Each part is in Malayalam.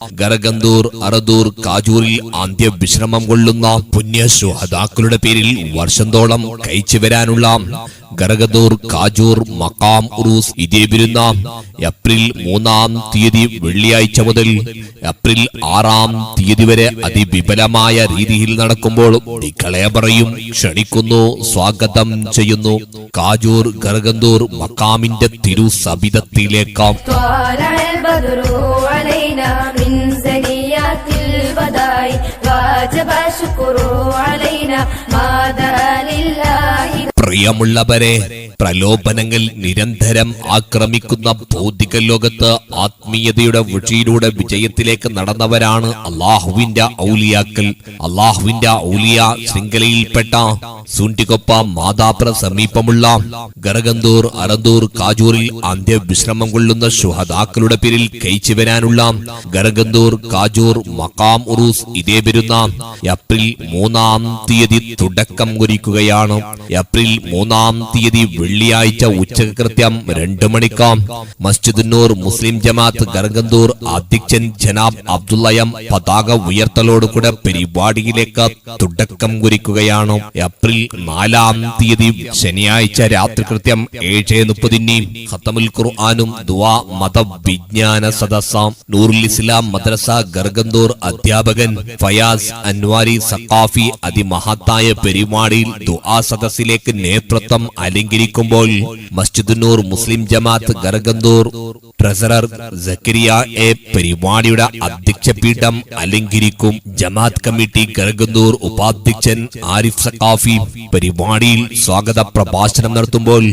ഗരഗന്തൂർ, അറദൂർ, കാജൂറിൽ അന്ത്യവിശ്രമം കൊള്ളുന്ന പുണ്യ ശുഹദാക്കളുടെ പേരിൽ വർഷന്തോളം കഴിച്ചു വരാനുള്ള ഗരഗന്തൂർ, കാജൂർ, മക്കാം ഉറൂസ് ഇതേ വരുന്ന ഏപ്രിൽ 3-ാം തീയതി വെള്ളിയാഴ്ച മുതൽ ഏപ്രിൽ 6-ാം തീയതി വരെ അതിവിപുലമായ രീതിയിൽ നടക്കുമ്പോൾ നിങ്ങളെ പറയും, ക്ഷണിക്കുന്നു, സ്വാഗതം ചെയ്യുന്നു. കാജൂർ, ഗരഗന്തൂർ മക്കാമിന്റെ തിരുസബിതത്തിലേക്ക് പ്രിയമുള്ളവരെ, പ്രലോഭനങ്ങൾ നിരന്തരം ആക്രമിക്കുന്ന ഭൗതിക ലോകത്ത് ആത്മീയതയുടെ വഴിയിലൂടെ വിജയത്തിലേക്ക് നടന്നവരാണ് അള്ളാഹുവിന്റെ ഔലിയാക്കൾ. അള്ളാഹുവിന്റെ ഔലിയ ശൃംഖലയിൽപ്പെട്ട സൂണ്ടിക്കൊപ്പ മാതാപ്ര സമീപമുള്ള ഗരഗന്തൂർ, അറദൂർ, കാജൂറിൽ അന്ത്യവിശ്രമം കൊള്ളുന്ന ശുഹദാക്കളുടെ പേരിൽ കഴിച്ചു വരാനുള്ള ഗരഗന്തൂർ, കാജൂർ, മക്കാം ഉറൂസ് ഇതേ വരുന്ന ഏപ്രിൽ 3-ാം തീയതി തുടക്കം കുറിക്കുകയാണ്. ഏപ്രിൽ 3-ാം തീയതി വെള്ളിയാഴ്ച ഉച്ചകൃത്യം 2 മണിക്ക് മസ്ജിദുന്നൂർ മുസ്ലിം ജമാഅത്ത് ഗരഗന്തൂർ അധ്യക്ഷൻ ജനാബ് അബ്ദുള്ളയം പതാക ഉയർത്തലോടുകൂടെ പരിപാടിയിലേക്ക് തുടക്കം കുറിക്കുകയാണ്. ഏപ്രിൽ 4-ാം തീയതി ശനിയാഴ്ച രാത്രി കൃത്യം 7:30 ഖത്തമുൽ ഖുർആനും ദുആ മതവിജ്ഞാന സദസ്സ നൂറുൽ ഇസ്ലാം മദ്രസ ഗരഗന്തൂർ അധ്യാപകൻ ഫയാസ് അൻവാരി സഖാഫി അതിമഹത്തായ പരിപാടിയിൽ ദുആ സദസ്സിലേക്ക് നേതൃത്വം അലങ്കരിക്കുമ്പോൾ മസ്ജിദുന്നൂർ മുസ്ലിം ജമാഅത്ത് ഗരഗന്തൂർ ട്രഷറർ സക്കരിയ എ പരിപാടിയുടെ അധ്യക്ഷപീഠം അലങ്കരിക്കും. ജമാഅത്ത് കമ്മിറ്റി ഗരഗന്തൂർ ഉപാധ്യക്ഷൻ ആരിഫ് സഖാഫി പരിപാടിയിൽ സ്വാഗത പ്രഭാഷണം നടത്തുമ്പോൾ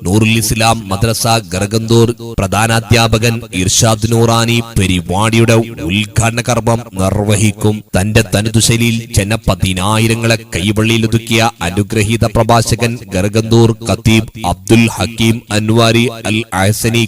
നൂറുൽ ഇസ്ലാം മദ്രസ ഗരഗന്തൂർ പ്രധാനാധ്യാപകൻ ഇർഷാദ് നൂറാനി പരിപാടിയുടെ ഉദ്ഘാടന കർമ്മം നിർവഹിക്കും. തന്റെ തനതുശൈലിയിൽ ജനപതിനായിരങ്ങളെ കൈവള്ളിയിലൊതുക്കിയ അനുഗ്രഹീത പ്രഭാഷകൻ ഗരഗന്തൂർ ഖത്തീബ് അബ്ദുൽ ഹക്കീം അൻവാരി അൽ അഹ്സനി